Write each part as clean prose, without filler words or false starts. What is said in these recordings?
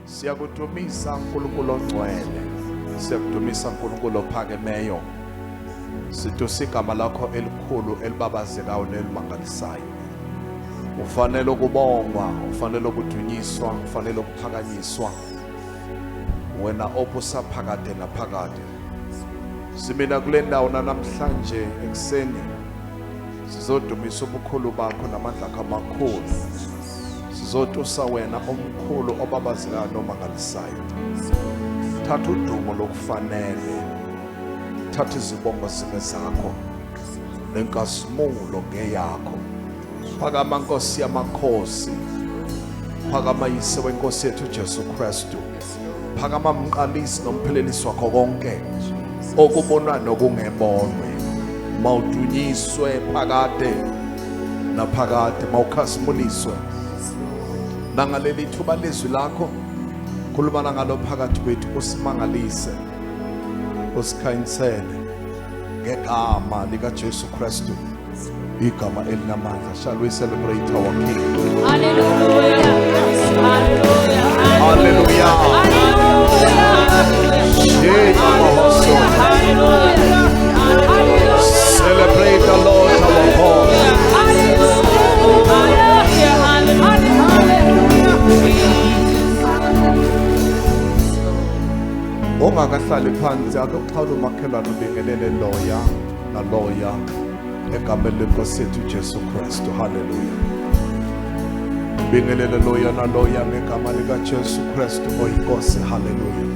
Siyakudumisa uNkulunkulu ongcwele, siyakudumisa uNkulunkulu ophakemeyo. Sidusa igama lakho elikhulu elibabazekayo nelimangalisayo. Ufanele ukubongwa, ufanele ukudunyiswa, ufanele ukuphakanyiswa. Wena obusa phakade naphakade. Simina kule ndawo namhlanje ekseni sizodumisa ubukhulu bakho namandla akho amakhulu. Sizotusa wena omkhulu obabazekayo nomangalisayo. Thatha udumo lokufanele, thatha izibongo zibe zakho, nenkazimulo ngeyakho. Phakama Nkosi yamakhosi, phakama Yise wenkosi yethu Jesu Kristu, phakama Mqalisi nomphelelisi wakho konke okubonwa nokungebonwe. Mawudunyiswe phakade naphakade, mawukhasimuliswe nangaleli thuba lezwi lakho. Khuluma ngalo phakathi kwethu, usimangalise, usikhanyisele ngegama lika Jesu Kristu, igama elinamandla. Shall we celebrate our King? Hallelujah. Hallelujah. Celebrate the Lord our God. Ongakahlali phansi akuxhawula umakhelwane ubingelele loya naloya egameni lenkosi yethu Jesu Kristu. Hallelujah. Bingelele loya naloya ngegama lika Jesu Kristu oyinkosi. Hallelujah.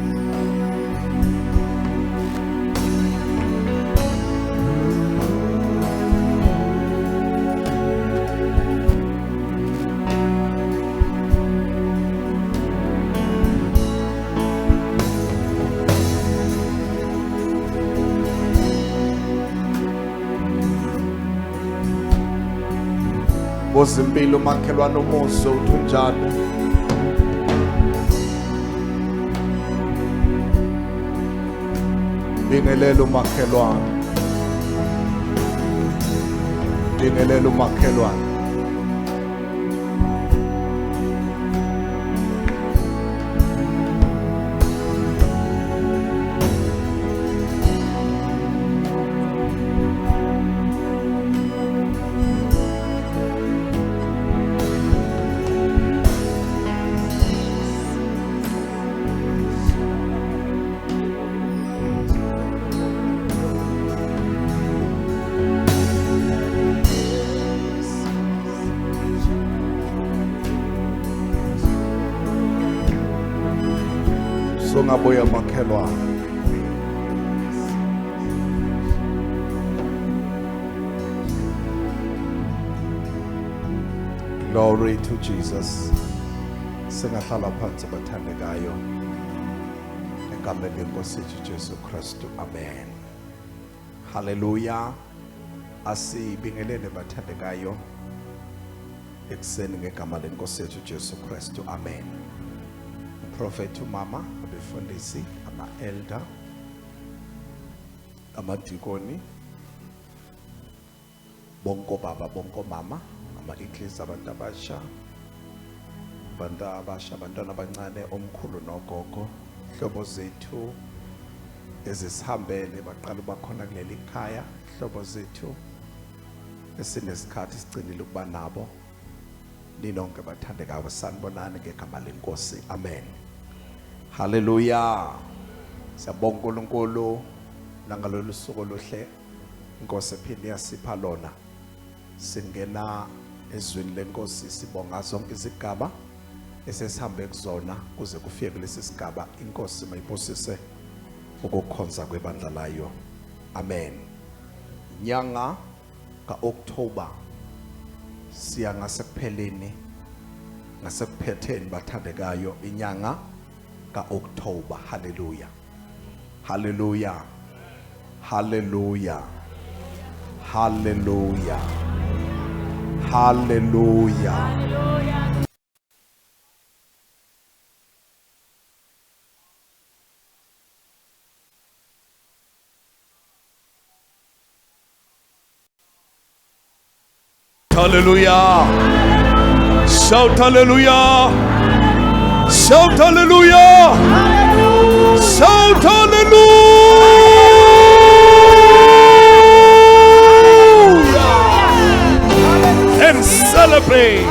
Bozimpilo makhelwane umuso uthunjani. Bingelele umakhelwane, bingelele umakhelwane. Songabuya makhelwane. Glory to Jesus. Singahlala phansi bathandekayo egameni lenkosi yethu Jesu Kristu. Amen. Hallelujah. Asibingelele bathandekayo ekseni ngegama lenkosi yethu Jesu Kristu. Amen. Prophet umama, abefundisi, ama-elder, amadikoni, bonko baba, bonko mama, ama-iklisi, abantu abasha, abantwana abancane, omkhulu nogogo, hlobo zethu ezisihambele baqala bakhona kuleli khaya, hlobo zethu esinesikhathi sigcinile ukuba nabo. Ninonke bathandekayo sanibonani ngegama lenkosi. Amen. Hallelujah. Siyabonga uNkulunkulu nangalolu suku oluhle inkosi ephinde yasipha lona. Singena ezwini lenkosi, sibonga zonke izigaba esesihambe kuzona kuze kufike kulesi sigaba inkosi mayiphosise ukukhonza kwebandla layo. Amen. Nyanga kaOctober siya ngasekupheleni ngasekuphetheni bathandekayo inyanga kaOctober. Hallelujah. Hallelujah. Hallelujah. Hallelujah. Hallelujah. Hallelujah. Shout hallelujah. Shout hallelujah. Shout hallelujah. And celebrate.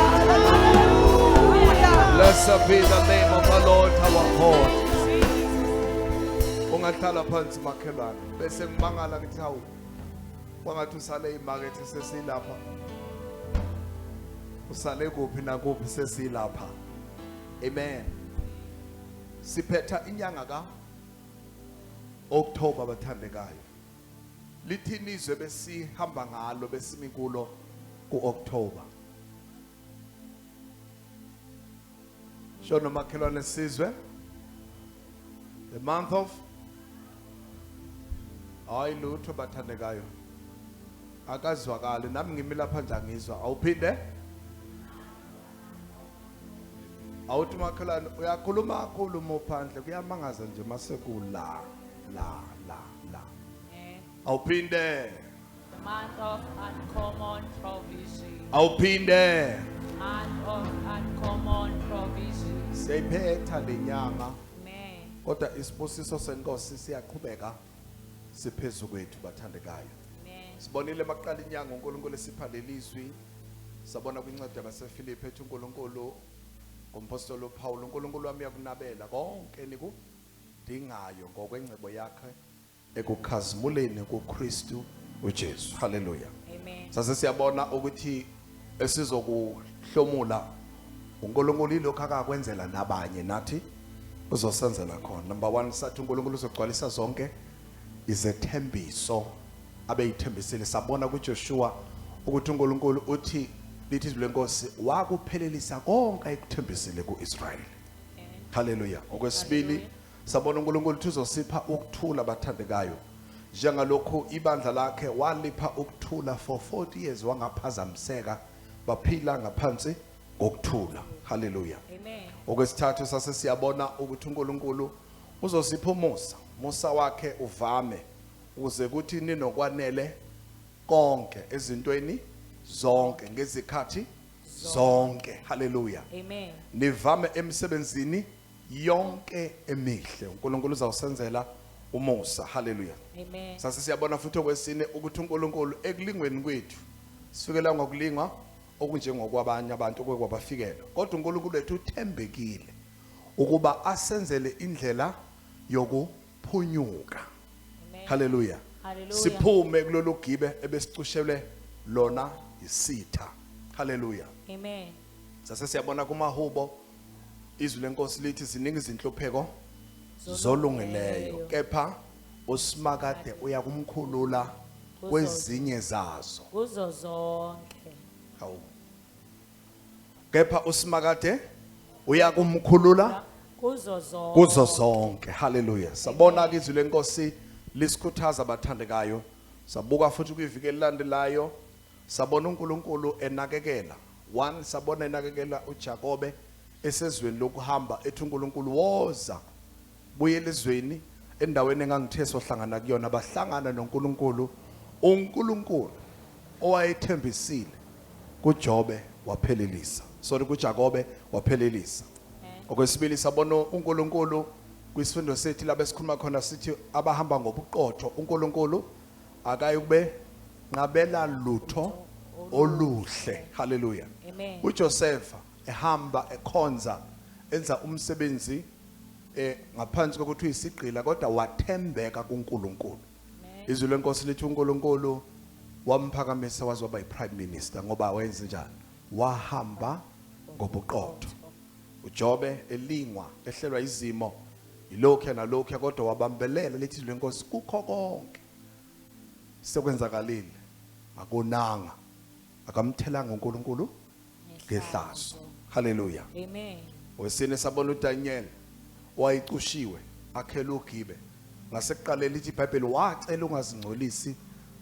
Blessed be the name of the Lord our God. Ungahlala phansi makhelwane bese ngimangala ngithi hawu wangathi usale imarket sesilapha. Usale kuphi na kuphi sesilapha. Amen. Siphetha inyanga ka October bathandekayo. Lithini izwe besihamba ngalo besimi kulo ku October. Shono makhelwane sizwe. The month of hayi lutho bathandekayo. Akazwakali nami ngimi lapha nje angizwa. Awuphinde? Awuthi makhelwane uyakhuluma kakhulu phandle kuyamangaza nje mase kula la. Awuphinde? The month of uncommon provision. Awuphinde? Month of uncommon provision. Siyiphetha lenyanga. Amen. Kodwa isibusiso senkosi siyaqhubeka siphezulu kwethu bathandekayo. Amen. Sibonile maqala inyanga uNkulunkulu esipha lelizwi. Sabona kwincwadi yabaseFilipi ethi uNkulunkulu ngompostoli uPaul uNkulunkulu wami uyakunabela konke nikudingayo ngokwencebo yakhe ekukhazimuleni kuKristu uJesu. Hallelujah. Amen. Sase siyabona ukuthi esizokuhlomula uNkulunkulu ilokho akakwenzela nabanye nathi uzosenzela khona. Number 1 sathi uNkulunkulu uzogcwalisa zonke izethembiso abeyithembisile. Sabona kuJoshua ukuthi uNkulunkulu uthi lithi izwi lenkosi wakuphelelisa konke ayikuthembisile kuIsrayeli. Hallelujah. Okwesibili sabona uNkulunkulu uthi uzosipha ukuthula bathandekayo. Njengalokho ibandla lakhe walipha ukuthula for 40 years wangaphazamiseka baphila ngaphansi ngokuthula. Hallelujah. Amen. Okwesithathu sase siyabona ukuthi uNkulunkulu uzosipha umusa wakhe uvame ukuze kuthi ninokwanele konke ezintweni zonke ngezikhathi zonke. Hallelujah. Amen. Nivame emsebenzini yonke emihle. uNkulunkulu uzawusenzela umusa. Hallelujah. Amen. Sase siyabona futhi okwesine ukuthi uNkulunkulu ekulingweni kwethu sifikela ngokulingwa okunjengokwabanye abantu okwabafikela. Kodwa uNkulunkulu wethu uthembekile ukuba asenzele indlela yokuphunyuka. Amen. Hallelujah. Hallelujah. Siphume kulolu gibe ebesicushelwe lona isitha. Hallelujah. Amen. Sase siyabona kumahubo izwi lenkosi lithi ziningi izinhlupheko zolungileyo kepha usimakade uyakumkhulula kwezinye zazo. Kuzo zonke. Hawu. Kepha usimakade uyakumkhulula kuzo zonke. Hallelujah. Sabona ke izwi lenkosi lisikhuthaza abathandekayo. Sabuka futhi kwiviki elilandelayo sabona uNkulunkulu enakekela. 1 sabona enakekela uJakobe esezweni lokuhamba ethi uNkulunkulu woza buye elizweni endaweni engangithe sohlangana kuyona bahlangana noNkulunkulu. uNkulunkulu owayethembisile kuJobe waphelelisa. Sorry kuJakobe waphelelisa. Okwesibili sabona uNkulunkulu kwisifundo sethi la besikhuluma khona sithi abahamba ngobuqotho uNkulunkulu akayikube nqabela lutho oluhle. Hallelujah. Amen. uJoseph ehamba ekhonza enza umsebenzi ngaphansi kokuthi uyisigqila kodwa wathembeka kuNkulunkulu. Izwi lenkosi lithi uNkulunkulu wamphakamisa waze waba yiprime minister ngoba wenze njani? Wahamba ngobuqotho. uJobe elingwa ehlelwa izimo ilokho nalokho kodwa wabambelela lithi izwi lenkosi kukho konke sekwenzakalile akunanga akamthelanga uNkulunkulu ngehlazo. Hallelujah. Amen. Wesine sabona uDaniel wayicushiwe akhela ugibe ngasekuqaleni lithi iBhayibheli wacela ungazingcolisi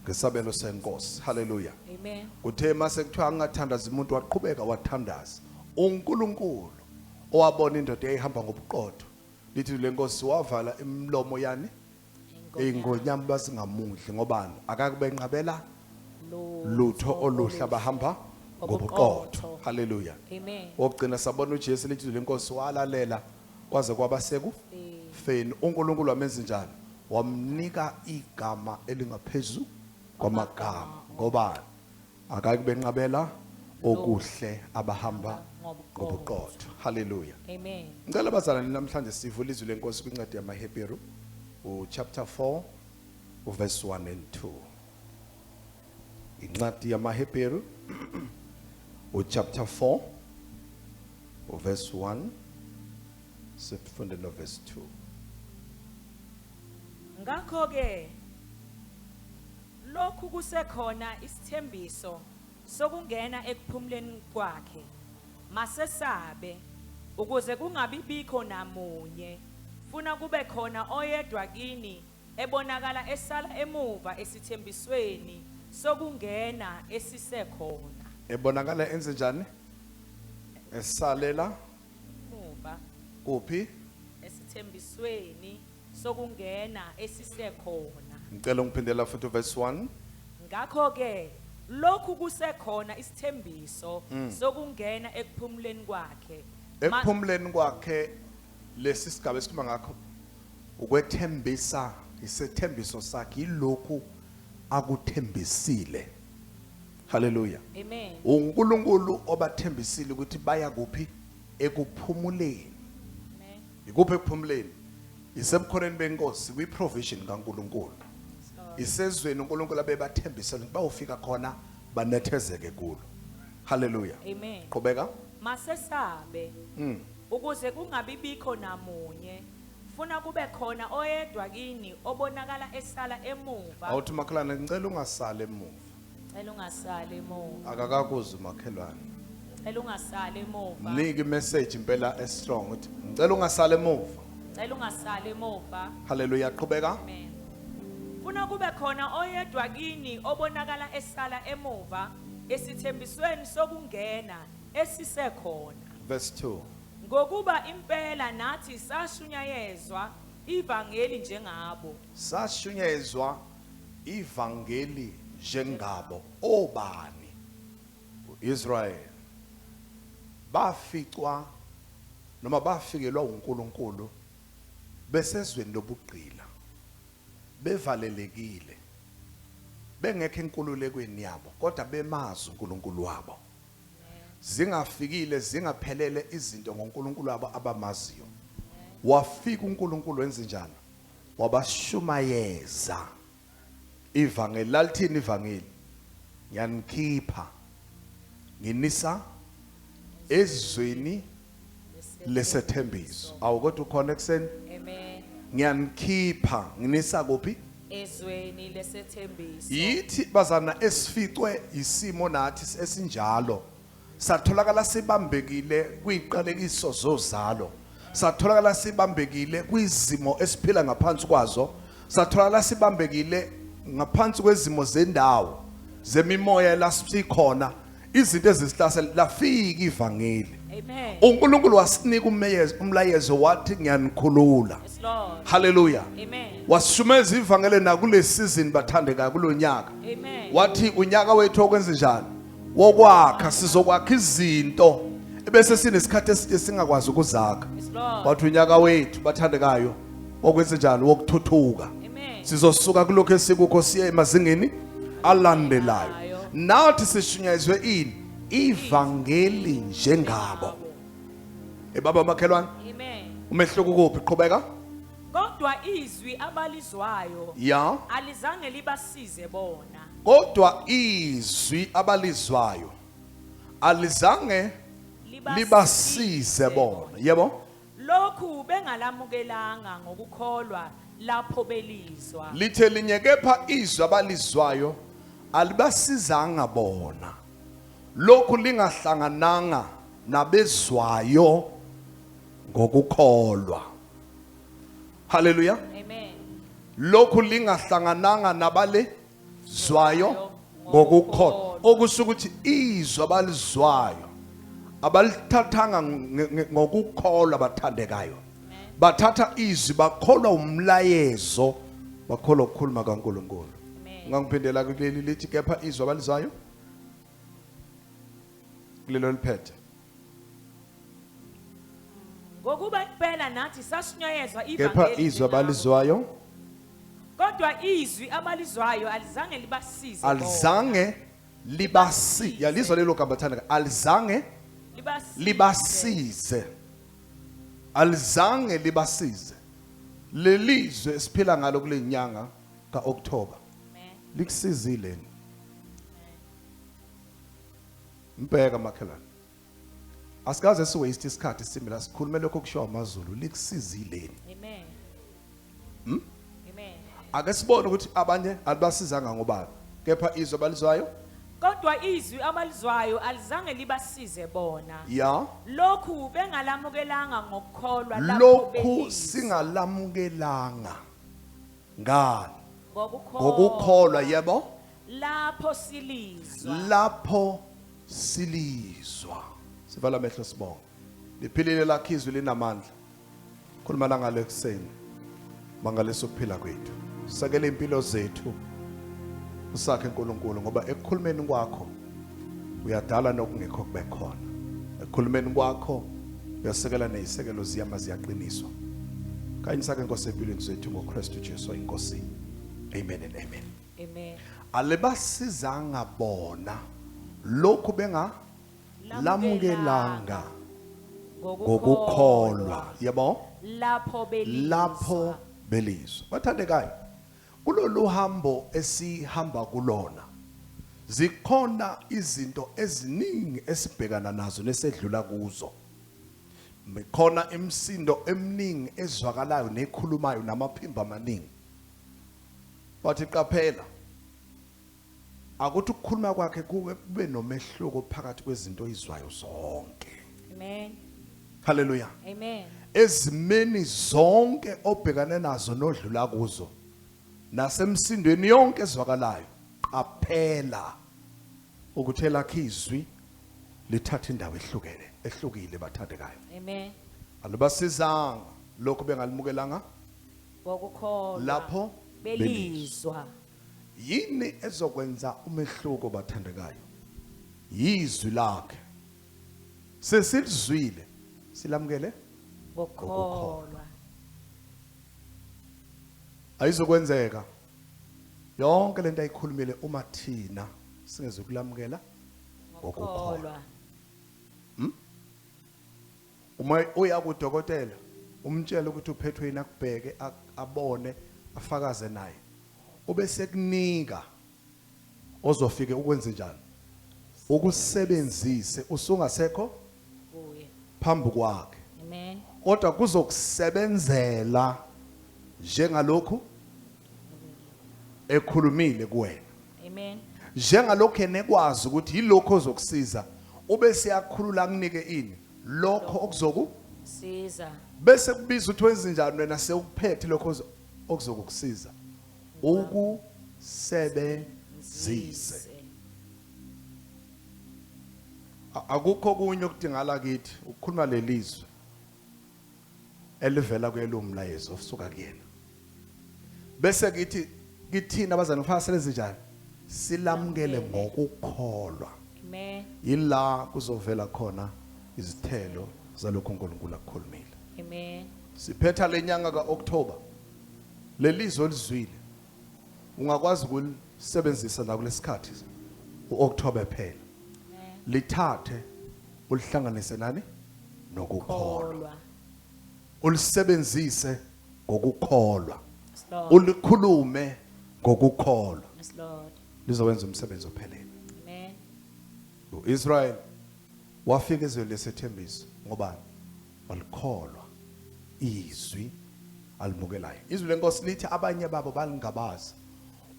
ngesabelo senkosi. Hallelujah. Amen. Kuthe mase kuthiwa angathandaza umuntu waqhubeka wathandaza. uNkulunkulu owabona indoda eyihamba ngobuqotho lithi lenkosi wavala imlomo yani ingonyama basingamudli ngobani akakube nqabela lutho oluhla bahamba ngobuqotho. Hallelujah. Amen. Wogcina sabona uJesu lithi lenkosi walalela kwaze kwabaseku feni. uNkulunkulu wamenza njani? Wamnika igama elingaphezu kwamagama. Ngobani? Akake benqabela okuhle abahamba ngobuqotho. Hallelujah. Amen. Ngicela abazalwane namhlanje sivule izwi lenkosi kwincwadi yamaHebheru chapter 4 verse 1 and 2. Incwadi yamaHebheru chapter 4 verse 1 sifunde no verse 2. Ngakho ke lokhu kusekhona isithembiso sokungena ekuphumuleni kwakhe. Masesabe ukuze kungabibikho namunye, funa kube khona oyedwa kini ebonakala esala emuva esithembisweni sokungena esisekhona. Ebonakala enze njani? Esalela Muva kuphi? esithembisweni sokungena esisekhona. Ngicela ungiphindela futhi verse 1. Ngakho ke lokhu kusekhona isithembiso sokungena ekuphumuleni kwakhe. Ekuphumuleni kwakhe lesi sigaba esikhuluma ngakho ukwethembisa, isethembiso sakhe ilokhu akuthembisile. Hallelujah. Amen. uNkulunkulu obathembisile ukuthi baya kuphi? Ekuphumuleni. Amen. Ikuphi ekuphumuleni? Isebukhoneni benkosi, kwi-provision kaNkulunkulu. Isezweni uNkulunkulu abebathembisela ukuthi bawufika khona banethezeke kulo. Hallelujah. Amen. Qhubeka. Masesabe ukuze kungabibikho namunye, funa kube khona oyedwa kini obonakala esala emuva. Awuthi makhelwane ngicela ungasali emuva. Cela ungasali emuva. Akakakuzwa makhelwane. Cela ungasali emuva. Nika imessage impela strong uthi ngicela ungasali emuva. Cela ungasali emuva. Hallelujah. Qhubeka. Amen. Funa kube khona oyedwa kini obonakala esala emuva esithembisweni sokungena esisekhona. Verse 2. Ngokuba impela nathi sashunyayezwa ivangeli njengabo. Sashunyezwa ivangeli njengabo. Obani? Israel. Baficwa noma bafikelwa uNkulunkulu besezweni lobugqila. Bevalelekile. Bengekho enkululekweni yabo kodwa bemazi uNkulunkulu wabo. Zingafikile zingaphelele izinto ngoNkulunkulu wabo abamaziyo. Wafika uNkulunkulu wenze njani? Wabashumayeza. Ivangeli lalithini ivangeli? Yanikhipha nginisa ezweni lesethembiso. Awukodwa ukhona ekseni? Amen. Ngiyanikhipha nginisa kuphi? Ezweni lesethembiso. Yithi bazana esificwe isimo nathi esinjalo. Satholakala sibambekile kwiqalekiso zozalo. Satholakala sibambekile kwizimo esiphila ngaphansi kwazo. Satholakala sibambekile ngaphansi kwezimo zendawo zemimoya lasikhona. Izinto ezisihlasela lafika ivangeli. Amen. uNkulunkulu wasinika umlayezo wathi ngiyanikhulula. Yes, Lord. Hallelujah. Amen. Wasishumeza ivangeli nakule season bathandeka kulonyaka. Amen. Wathi unyaka wethu okwenza njani? Wokwakha, sizokwakha izinto ebese sinesikhathi eside singakwazi ukuzakha. Yes, Lord. Wathi unyaka wethu bathandekayo okwenza njani? Wokuthuthuka. Amen. Sizosuka kulokho esikukho siye emazingeni alandelayo. Nathi sishunyayezwe ini? Ivangeli njengabo. Baba makhelwane. Amen. Umehluko kuphi? Qhubeka. Kodwa izwi abalizwayo Ya. alizange libasize bona. Kodwa izwi abalizwayo alizange libasize bona. Yebo. Lokhu bengalamukelanga ngokukholwa lapho belizwa. Lithe linye kepha izwi abalizwayo alibasizanga bona. Lokhu lingahlangananga nabezwayo ngokukholwa. Hallelujah. Amen. Lokhu lingahlangananga nabalezwayo ngokukholwa. Okusho ukuthi izwi abalizwayo abalithathanga ngokukholwa bathandekayo. Bathatha izwi bakholwa umlayezo, bakholwa ukukhuluma kaNkulunkulu. Ungangiphindela kuleli lithi kepha izwi abalizwayo kulelo liphethe. Ngokuba impela nathi sashunyayezwa kepha izwi abalizwayo kodwa izwi abalizwayo alizange libasize bona. alizange libasize. Yalizwa lelo gama thandeka, alizange libasize. Alizange libasize. Lelizwe esiphila ngalo kule nyanga kaOctober likusizile. Mbheka makhelwane, asikaze siwaste isikhathi simila sikhulume lokho kushiwo amaZulu, likusizile. Amen. Amen. Ake sibone ukuthi abanye alibasizanga ngobani, kepha izwi abalizwayo Kodwa izwi abalizwayo alizange libasize bona. ya Lokhu bengalamukelanga ngokukholwa lokhu singalamukelanga ngani ngokukholwa ngokukholwa. Yebo, lapho silizwa. silizwa. Sivala amehlo sibonge. Liphilile lakho izwi linamandla. Khuluma la ngale kuseni mangaleso kuphila kwethu. Sakele impilo zethu usakhe uNkulunkulu, ngoba ekukhulumeni kwakho uyadala nokungekho kube khona. Ekukhulumeni kwakho uyasekela nezisekelo ziyama ziyaqiniswa. Kanye sakhe Nkosi empilweni zethu ngoKristu Jesu inkosi. Amen and amen. Amen. Alibasizanga bona lokhu benga lamukelanga ngokukholwa. Yebo, lapho belizwa. Bathandekayo, kulolu hambo esihamba kulona zikhona izinto eziningi esibhekana nazo nesedlula kuzo. Mikhona imsindo eminingi ezwakalayo nekhulumayo namaphimbo amaningi. Bathi qaphela, akuthi ukukhuluma kwakhe kube nomehluko phakathi kwezinto izwayo zonke. Amen. Hallelujah. Amen. Ezimeni zonke obhekane nazo nodlula kuzo nasemsindweni yonke ezwakalayo, qaphela ukuthi elakhe izwi lithatha indawo ehlukile bathandekayo. Amen. Alibasizanga lokho bengalimukelanga Ngokukholwa lapho belizwa. Yini ezokwenza umehluko bathandekayo? Yizwi lakhe. Sesilizwile silamukele Ngokukholwa. Ayizokwenzeka yonke lento ayikhulumile uma thina singeze kulamukela ngokukholwa. Uma uya kudokotela umtshela ukuthi uphethwe yini, akubheke abone afakaze naye, ubese kunika ozofike ukwenze njani, ukusebenzise usungasekho Kuye. phambi kwakhe, Amen. kodwa kuzokusebenzela njengalokhu ekhulumile kuwena. Amen. Njengalokho enekwazi ukuthi yilokho ozokusiza, ube siyakhulula kunike ini lokho Siza. bese kubiza ukuthi wenze njani wena sewuphethe lokho okuzokusiza, ukusebenzise. Akukho kunye okudingala kithi ukukhuluma lelizwe elivela kwelomlayezo osuka kuyena, bese kithina abazali kufanele senze njani, silamukele ngokukholwa. Amen. Yila kuzovela khona izithelo zalokho uNkulunkulu akukhulumile. Amen. Siphetha lenyanga kaOctober, lelizwe olizwile ungakwazi ukulisebenzisa na kulesikhathi uOctober phela. Lithathe ulihlanganise nani nokukholwa, ulisebenzise ngokukholwa, ulikhulume ngokukholwa, Yes Lord. lizowenza umsebenzi ophelele. Amen. uIsrael wafika ezweni lesethembiso ngobani? Walikholwa izwi alimukelayo. Izwi lenkosi lithi abanye babo balingabazi,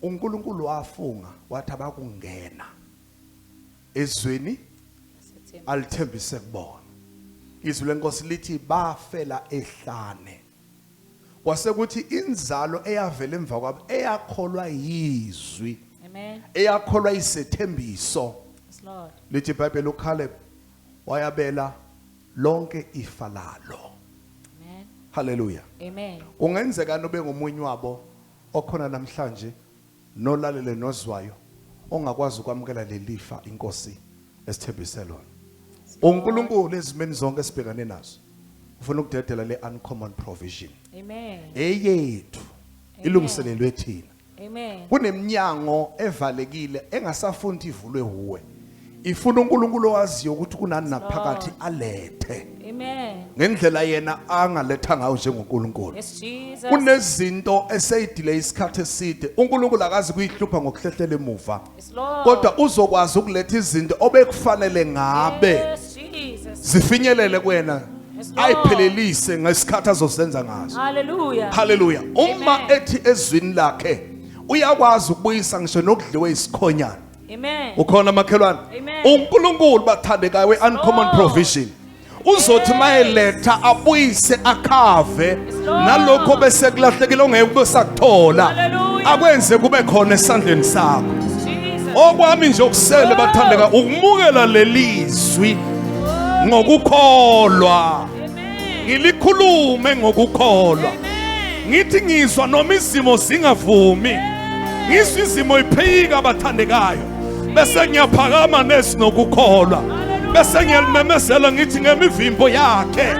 uNkulunkulu wafunga wathi abakungena ezweni alithembise kubona. Izwi lenkosi lithi bafela ehlane, kwasekuthi inzalo eyavela emva kwabo eyakholwa yizwi, Amen. eyakholwa isethembiso. Yes Lord. Lithi iBhayibheli uCaleb wayabela lonke ifa lalo. Amen. Hallelujah. Amen. Kungenzeka nobe ngomunye wabo okhona namhlanje nolalele nozwayo ongakwazi ukwamukela lelifa inkosi esithembise lona. uNkulunkulu ezimeni zonke esibhekane nazo ufuna ukudedela le uncommon provision Amen. eyethu ilungiselelwe thina. Amen. Kuneminyango evalekile engasafundi ivulwe huwe. Ifuna uNkulunkulu owaziyo ukuthi kunani naphakathi alethe. Amen. Ngendlela yena angaletha ngayo njengoNkulunkulu. Yes, Jesus. Kunezinto eseyidelay isikhathi eside. uNkulunkulu akazi kuyihlupha ngokuhlehlela emuva. Yes, Lord. Kodwa uzokwazi ukuletha izinto obekufanele ngabe Yes, Jesus. zifinyelele kuwena. Yes, Lord. Ayiphelelise ngesikhathi azosenza ngazo. Hallelujah. Hallelujah. Uma Amen. ethi ezwini lakhe uyakwazi ukubuyisa ngisho nokudliwe isikhonyana. Amen. Ukhona makhelwane. Amen. uNkulunkulu bathandekayo we-uncommon Lord. provision. Uzothi mayeletha abuyise akhave Lord. nalokho bese kulahlekile ongeke besakuthola. Hallelujah. Akwenze kube khona esandleni sakho. Jesus. Okwami nje okusele bathandeka ukumukela lelizwi ngokukholwa. Amen. Ngilikhulume ngokukholwa. Amen. Ngithi ngizwa noma izimo zingavumi. Ngizwa izimo iphika abathandekayo. Bese ngiyaphakama nesinokukholwa. Bese ngiyalimemezela ngithi ngemivimbo yakhe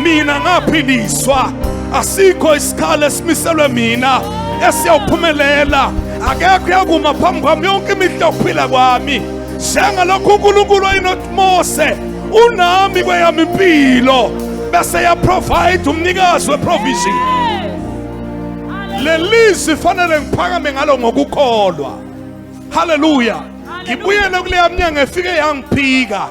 mina ngaphiliswa. Asikho isikhala esimiselwe mina esiyawuphumelela. Akekho yakuma phambi kwami yonke imihla yokuphila kwami. Njengalokhu uNkulunkulu ayinothi Mose unami kweyami impilo. Bese yaprovide umnikazi weprovision. Lelizwi fanele ngiphakame ngalo ngokukholwa. Hallelujah. Ngibuyele kuleya mnyango efike yangiphika.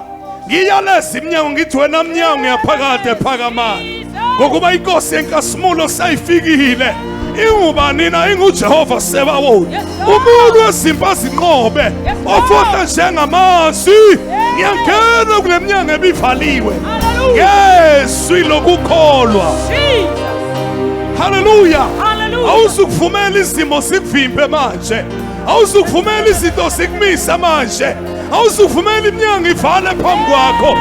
Ngiyaleza iminyango ngithi wena mnyango uyaphakade ephakamani. Ngokuba inkosi yenkasimulo sayifikile. Ingubani na inguJehova Sebawothi. Umuntu wezimpi azinqobe ofunda njengamanzi. Ngiyangena kule mnyango ebivaliwe. Ngezwi lokukholwa. Hallelujah. Awuzukuvumela izimo sikuvimbe manje. Awuzukuvumela izinto zikumise manje. Awuzukuvumela iminyango ivale phambi kwakho.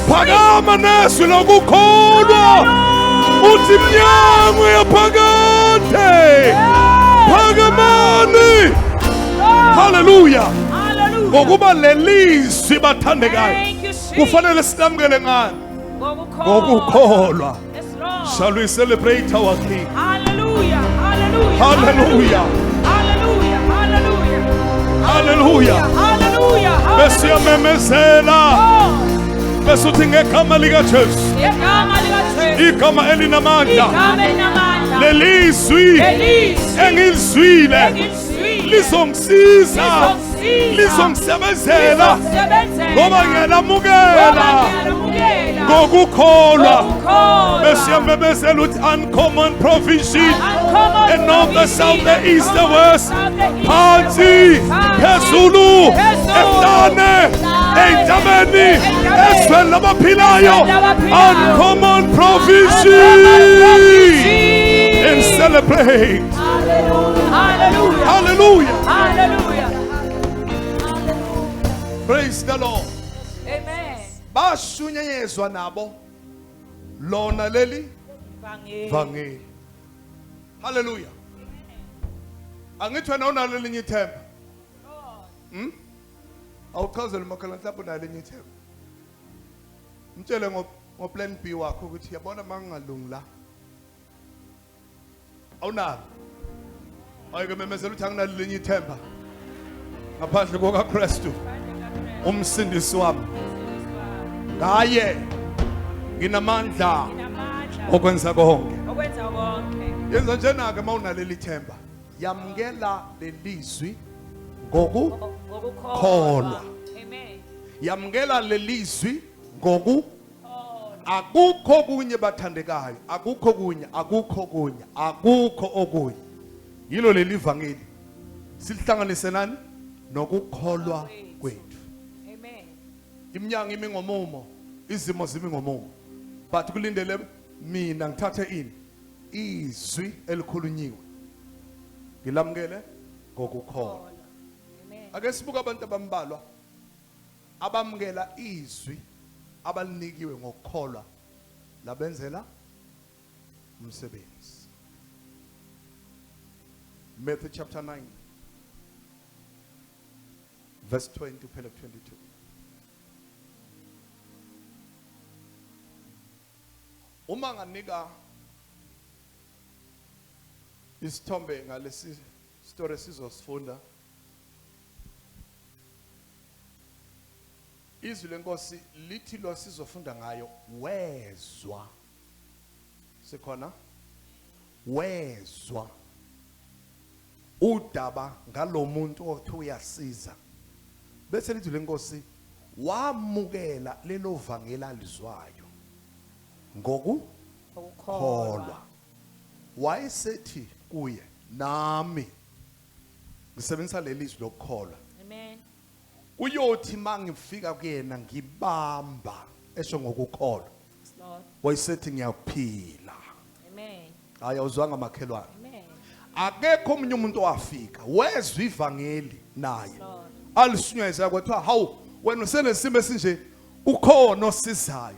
Phakama nezwi lokukholwa. Uthi iminyango yaphakade. Phakamani. Hallelujah. Ngokuba lelizwi bathandekayo kufanele silamukele ngani? Ngokukholwa. Shall we celebrate our King? Hallelujah. Hallelujah. Hallelujah. Hallelujah. Hallelujah. Hallelujah. Bese yamemezela. Bese uthi ngegama likaJesu. Igama likaJesu. Igama elinamandla. Igama elinamandla. Lelizwi engilizwile lizongisiza. Lizongisebenzela. Ngoba ngiyalamukela. Ngokukholwa. Bese yamemezela uthi uncommon provision. And north, the south, the east, the west. Phansi, phezulu, emhlane, entabeni, ezweni labaphilayo. Uncommon provision. And celebrate. Hallelujah. Hallelujah. Hallelujah. Praise the Lord. Amen. Bashunyezwa nabo lona leli vangeli. Hallelujah. Angithi wena unalo elinye ithemba. Awuchazele umakhala mhlawumbe unalo elinye ithemba. Mtshele ngoplan B wakho ukuthi yabona mangingalungi la. Awunalo. Ayike memezela ukuthi anginalo elinye ithemba. Ngaphandle kokaKristu umsindisi wami. Ngaye nginamandla okwenza konke. Yenza njena ke mawunaleli themba. Yamukela lelizwi ngokukholwa. Amen. Yamukela lelizwi akukho kunye bathandekayo. Akukho kunye, akukho kunye, akukho okunye. Yilo leli vangeli. Silihlanganise nani? Nokukholwa kwethu. Amen. Iminyango imi ngomumo, izimo zimi ngomumo. But kulindele mina ngithathe ini izwi elikhulunyiwe. Ngilamukele ngokukholwa. Amen. Ake sibuka abantu abambalwa abamukela izwi abalinikiwe ngokukholwa labenzela umsebenzi. Matthew chapter 9 verse 20 to 22. Uma nganika isithombe ngalesi story sizosifunda. Izwi lenkosi lithi lo sizofunda ngayo wezwa. Sikhona? Wezwa. Udaba ngalomuntu othi uyasiza. Bese lithi lenkosi wamukela lelo vangeli alizwayo ngokukholwa. Wayesethi kuye nami ngisebenzisa lelizwi lokukholwa. Amen. Uyothi mangifika kuyena ngibamba esho ngokukholwa. Yes, Lord. Wayesethi ngiyaphila. Amen. Hayi awuzwanga makhelwane. Amen. Akekho omunye umuntu owafika wezwa ivangeli naye. Lord. Alisunyeza kwathiwa hawu wena usenesimo esinje ukhona osizayo.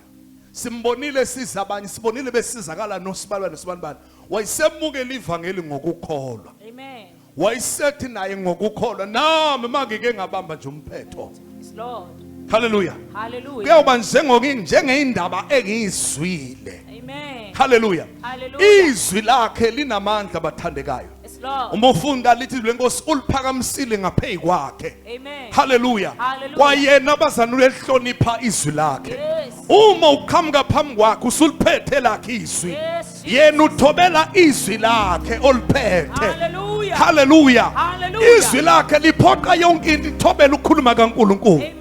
Simbonile siza abanye sibonile besizakala nosibalwa nesibanibani. Wayesemukela ivangeli ngokukholwa. Amen. Wayesethi naye ngokukholwa nami mangike ngabamba nje umphetho. Yes, Lord. Hallelujah. Hallelujah. Kuyoba njengeyindaba engiyizwile. Amen. Hallelujah. Hallelujah. Izwi lakhe linamandla bathandekayo. Yes, Lord. Uma ufunda lithi lenkosi uliphakamisile ngaphezu kwakhe. Amen. Hallelujah. Hallelujah. Kwayena abazalwane ehlonipha izwi lakhe. Yes. Uma uqhamuka phambi kwakhe usuliphethe lakhe izwi. Yes, Yena uthobela izwi lakhe oliphethe. Hallelujah. Hallelujah. Hallelujah. Izwi lakhe liphoqa yonke into ithobela ukukhuluma kaNkulunkulu. Amen.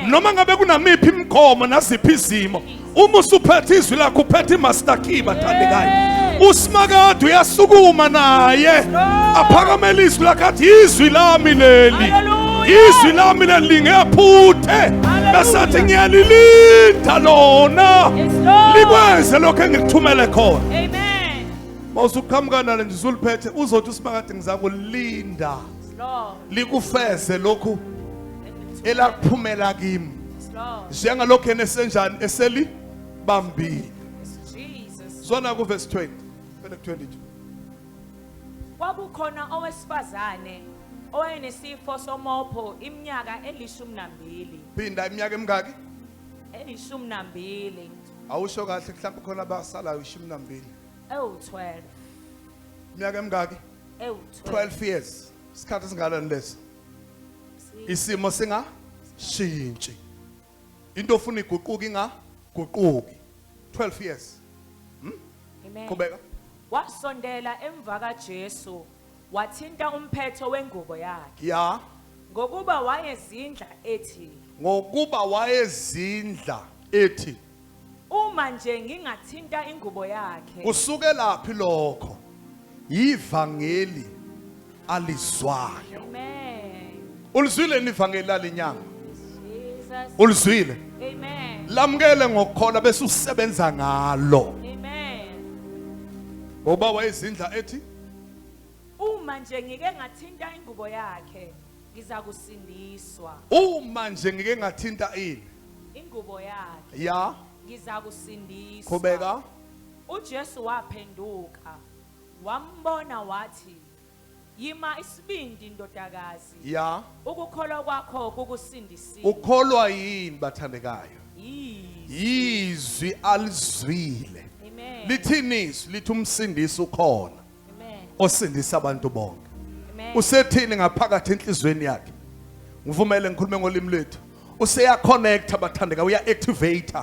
Noma ngabe kunamiphi imikhomo naziphi izimo. Uma usuphethe izwi lakhe uphethe imaster key bathandekayo. Usimakade uyasukuma naye aphakamela izwi lakhe athi izwi lami leli. Izwi lami leli lingephuthe. Besathi ngiyalilinda lona. Likwenze lokho engikuthumele khona. Amen. Mawusuqhamuka nalo nje uzuliphethe uzothi usimakade ngizakulinda. Lord. Likufeze lokho elakuphumela kimi. Lord. Njengalokho enesenjani eseli bambile. Jesus. Zona ku verse 20. 22. Kwakukhona owesifazane owayenesifo somopho iminyaka 12. Phinda iminyaka emingaki? 12. Awusho kahle mhlawumbe khona abasalayo 12. 12. Iminyaka emingaki? 12 years. Isikhathi singalani leso? Isimo singa shintshi. Into ofuna iguquka ingaguquki. 12 years. Amen. Qhubeka. Wasondela emva kaJesu wathinta umphetho wengubo yakhe. Ya. Ngokuba wayezindla ethi. Ngokuba wayezindla ethi. Uma nje ngingathinta ingubo yakhe. Kusuke laphi lokho? Ivangeli alizwayo. Amen. Ulizwile ivangeli lalinyanga. Jesus. Ulizwile? Amen. Lamukele ngokukholwa bese usebenza ngalo. Amen. Ngoba wayezindla ethi Uma nje ngike ngathinta ingubo yakhe ngiza kusindiswa. uma nje ngike ngathinta ini Ingubo yakhe ya ngiza kusindiswa. qhubeka. uJesu waphenduka wambona wathi yima isibindi ndodakazi Ya ukukholwa kwakho kukusindisile. ukholwa yini bathandekayo? Yes. Izwi alizwile. Amen. Lithini izwi? Lithi umsindisi ukhona Amen. osindisa abantu bonke. Amen. Usethini ngaphakathi enhlizweni yakhe? Ngivumele ngikhulume ngolimi lethu. Useya connect abathandeka uya activate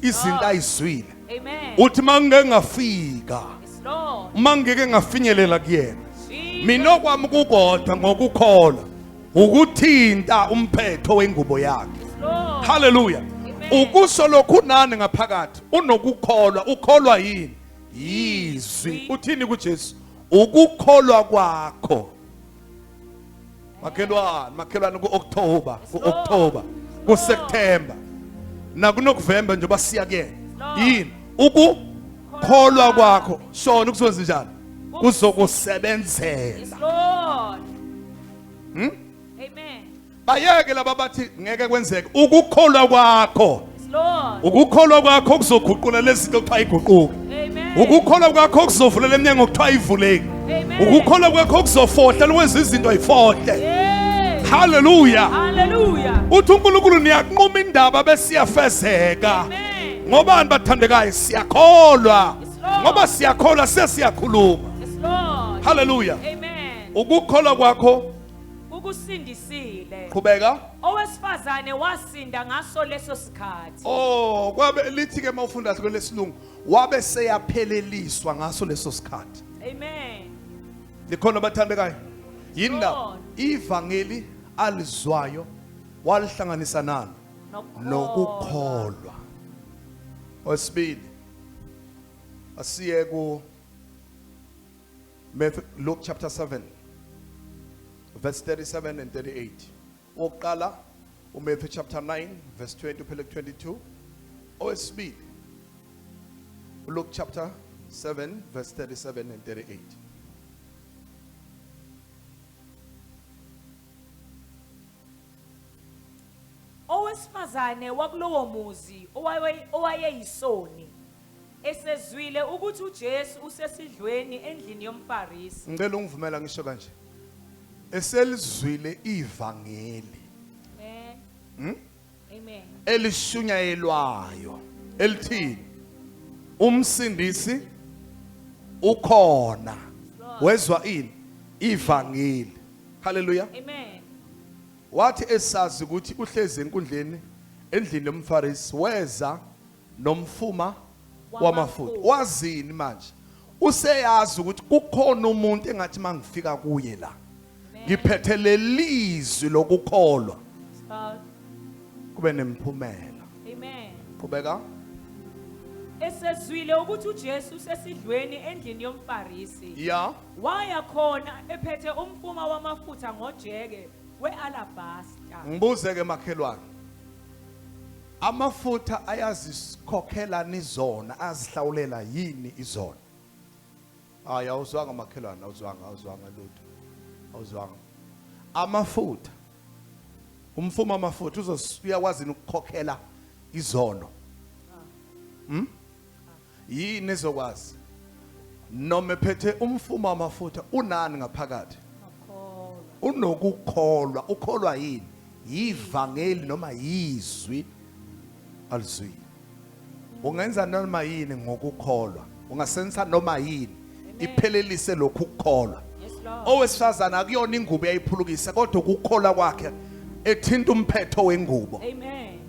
izinto ayizwile. Amen. Uthi mangeke ngafika, Yes, Lord. mangeke ngafinyelela kuyena. Jesus. Mina okwami kukodwa ngokukholwa ukuthinta umphetho wengubo yakhe. Yes, Lord. Hallelujah. Ukusho lokhu nani ngaphakathi unokukholwa. Ukholwa yini? Izwi. Uthini kuJesu? Ukukholwa kwakho. Makhelwane ku-October, ku-October, ku-September, nakuNovember njengoba siya kuyena. Yini? Ukukholwa kwakho. Shona ukuzwenza njani? Kuzokusebenzela. Yes, Lord. Amen. Bayeke laba bathi ngeke kwenzeke. Ukukholwa kwakho. Yes, Lord. Ukukholwa kwakho kuzoguqula lezinto okuthiwa iguquke. Amen. Ukukholwa kwakho kuzovulela eminyango okuthiwa ivuleki. Amen. Ukukholwa kwakho kuzofohla lokwenza izinto ayifohle. Yes. Hallelujah. Hallelujah. Uthi uNkulunkulu niyakunquma indaba bese iyafezeka. Amen. Ngobani bathandekayo siyakholwa. Yes, Lord. Ngoba siyakholwa sesiyakhuluma. Yes, Lord. Hallelujah. Amen. Ukukholwa kwakho Ukusindisile. qhubeka. Owesifazane wasinda ngaso leso sikhathi. Oh, kwabe lithi ke mawufunda kwelesilungu wabe seyapheleliswa ngaso leso sikhathi. Amen. Likhona bathandekayo. Yini la Lord. ivangeli alizwayo walihlanganisa nani? Nokukholwa. Osibili. Asiye ku Luke chapter 7 verse 37 and 38. Oqala uMatthew chapter 9 verse 20 to 22. Osibili. Luke chapter 7 verse 37 and 38. Owesifazane wakulowo muzi owayeyisoni esezwile ukuthi uJesu usesidlweni endlini yomFarisi. Ngicela ungivumela ngisho kanje. Eselizwile ivangeli. Amen. Amen. Elishunyayelwayo elithini umsindisi ukhona wezwa ini ivangeli. Hallelujah. Amen. Wathi esazi ukuthi uhlezi enkundleni endlini yomFarisi weza nomfuma wamafutha. Wazini manje? Useyazi ukuthi kukhona umuntu engathi mangifika kuye la ngiphethe lelizwi lokukholwa kube nemphumela. Amen. Qhubeka. Esezwile ukuthi uJesu usesidlweni endlini yomFarisi. Ya. Waya khona ephethe umfuma wamafutha ngojeke wealabasta. Ngibuze ke makhelwane. Amafutha ayazikhokhela nizona azihlawulela yini izona? Aya awuzwanga makhelwane, awuzwanga lutho. Awuzwanga. Amafutha. Umfuma amafutha uyakwazi ukukhokhela izono. Yini ezokwazi? Noma ephethe umfuma amafutha unani ngaphakathi? Unokukholwa. Ukholwa yini? Yivangeli noma yizwi alizwi. Ungenza noma yini ngokukholwa. Ungasenza noma yini iphelelise lokhu ukukholwa. Owesifazana akuyona ingubo yayiphulukisa kodwa ukukholwa kwakhe ethinta umphetho wengubo. Amen.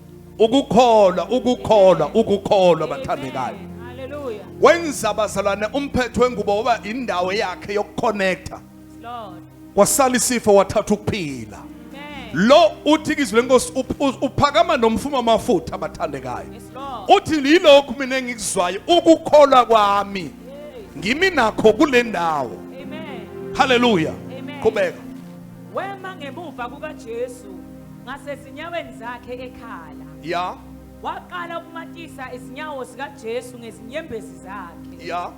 Ukukholwa bathandekayo. Hallelujah. Wenza abazalwane umphetho wengubo ngoba indawo yakhe yokuconnecta. Lord. Wasala isifo wathatha ukuphila. Amen. Lo uthi izwi lenkosi uphakama nomfuma amafutha abathandekayo. Yes, Lord. Uthi yilokhu mina engikuzwayo ukukholwa kwami ngimi nakho kule ndawo. Amen. Hallelujah. Amen. Qhubeka. Wema ngemuva kukaJesu ngasezinyaweni zakhe ekhala. Ya. Waqala ukumatisa izinyawo zikaJesu ngezinyembezi zakhe. Ya.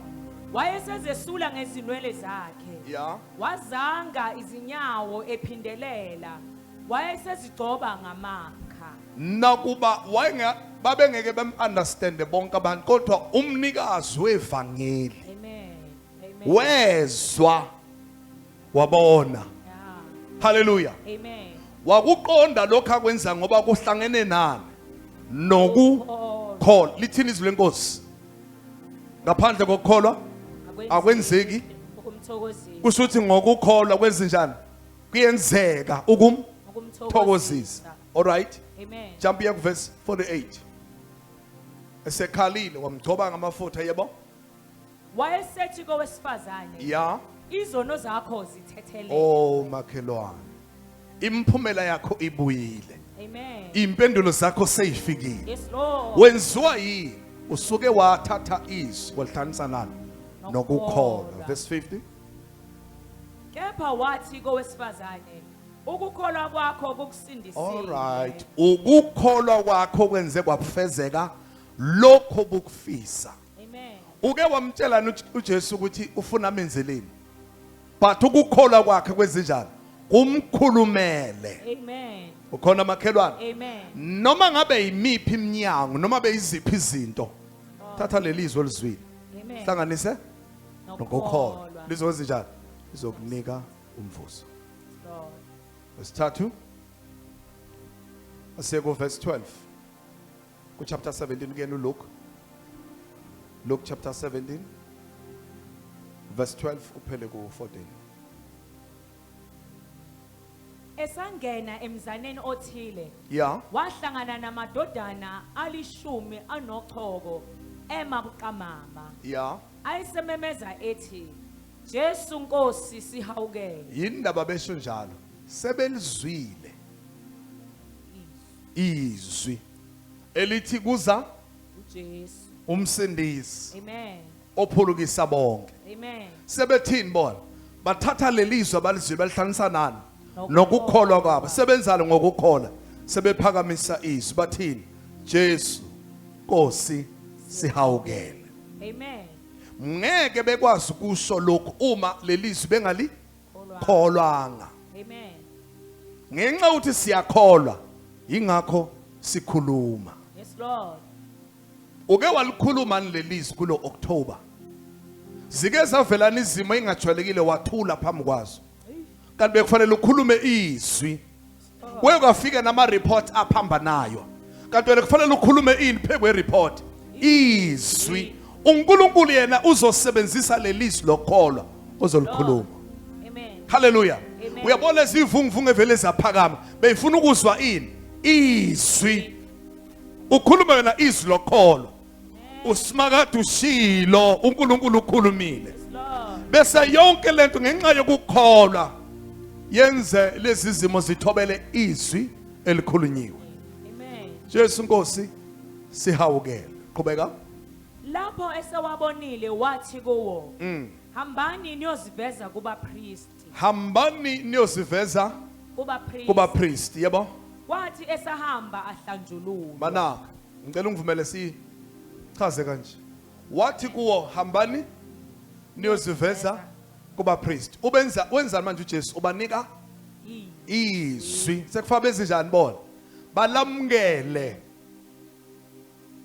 Wayesezesula ngezinwele zakhe. Ya. Wazanga izinyawo ephindelela. Wayesezigcoba ngamakha. Nakuba babengeke bem-understande bonke abantu kodwa umnikazi wevangeli Amen. Amen. wezwa wabona. Yeah. Hallelujah. Amen. Wakuqonda lokho akwenza ngoba kuhlangene nani nokukholwa. Lithini izwi lenkosi? Ngaphandle kokukholwa akwenzeki. Ukumthokozisa. Kusho ukuthi ngokukholwa kwenza njani? Kuyenzeka ukumthokozisa. All right. Amen. Jump here ku verse 48. Esekhalile wamgcoba ngamafutha yebo? Wayesethi kowesifazane. Ya. Izono zakho zithethelele. Oh makhelwane. Imphumela yakho ibuyile. Amen. Impendulo zakho seyifikile. Yes, Lord. Wenziwa yini? Usuke wathatha izwi walihlanganisa nani? Nokukholwa. Verse 50. Kepha wathi kowesifazane, ukukholwa kwakho kukusindisile. All right. Ukukholwa kwakho kwenze kwafezeka lokho bukufisa. Amen. Uke wamtshela uJesu ukuthi ufuna amenzeleni. But ukukholwa kwakhe kwezinjani? Kumkhulumele. Amen. Ukhona makhelwane? Amen. Noma ngabe yimiphi iminyango noma beyiziphi izinto. Thatha lelizwe olizwile. Amen. Hlanganise nokukholwa. Nokukholwa. Lizokwenza njani? Lizokunika umvuzo. Lord. Verse 3. Asiyeko verse 12. Ku chapter 17 again uLuke. Luke chapter 17 verse 12 uphele ku 14. Esangena emzaneni othile Yeah. wahlangana namadodana alishumi anochoko emabuqamama Yeah. ayisememeza ethi Jesu Nkosi sihawukele. Yindaba besho njalo. Sebelizwile izwi elithi kuza uJesu. umsindisi Amen. ophulukisa bonke. Amen. Sebethini bona bathatha lelizwe abalizwile balihlanisa nani Nokukholwa. nokukholwa kwabo sebenzalo ngokukholwa sebephakamisa izwi bathini Jesu Nkosi sihawukele. Amen. Ngeke bekwazi ukusho lokhu uma lelizwi bengali Kholwa. kholwanga. Amen. Ngenxa ukuthi siyakholwa ingakho sikhuluma. Yes Lord. Uke walikhuluma lelizwi kulo October. Zike zavelana izimo engajwayelekile wathula phambi kwazo. Kanti bekufanele ukhulume izwi. Kwekafika nama report aphambanayo. Kanti wena kufanele ukhulume ini phekwe report. Izwi. uNkulunkulu yena uzosebenzisa lelizwi lokholwa ozolikhuluma. Amen. Hallelujah. Amen. Uyabona izivunguvungu evele zaphakama beyifuna ukuzwa ini izwi. Ukhuluma yena izwi lokholwa. Usimakade ushilo uNkulunkulu ukhulumile. Yes Lord. Bese yonke lento ngenxa yokukholwa yenze lezi zimo zithobele izwi elikhulunyiwe. Amen. Jesu Nkosi sihawukele. Qhubeka. Lapho esewabonile wathi kuwo hambani niyoziveza kuba priest. Hambani niyoziveza Kuba priest. kuba priest, yebo? Wathi esahamba ahlanjululwa. Manaka, ngicela ungivumele sichaze kanje. Wathi kuwo hambani niyoziveza kuba priest. Wenzani manje uJesu? Ubanika izwi. Sekufa bezinjani bona? Balamukele.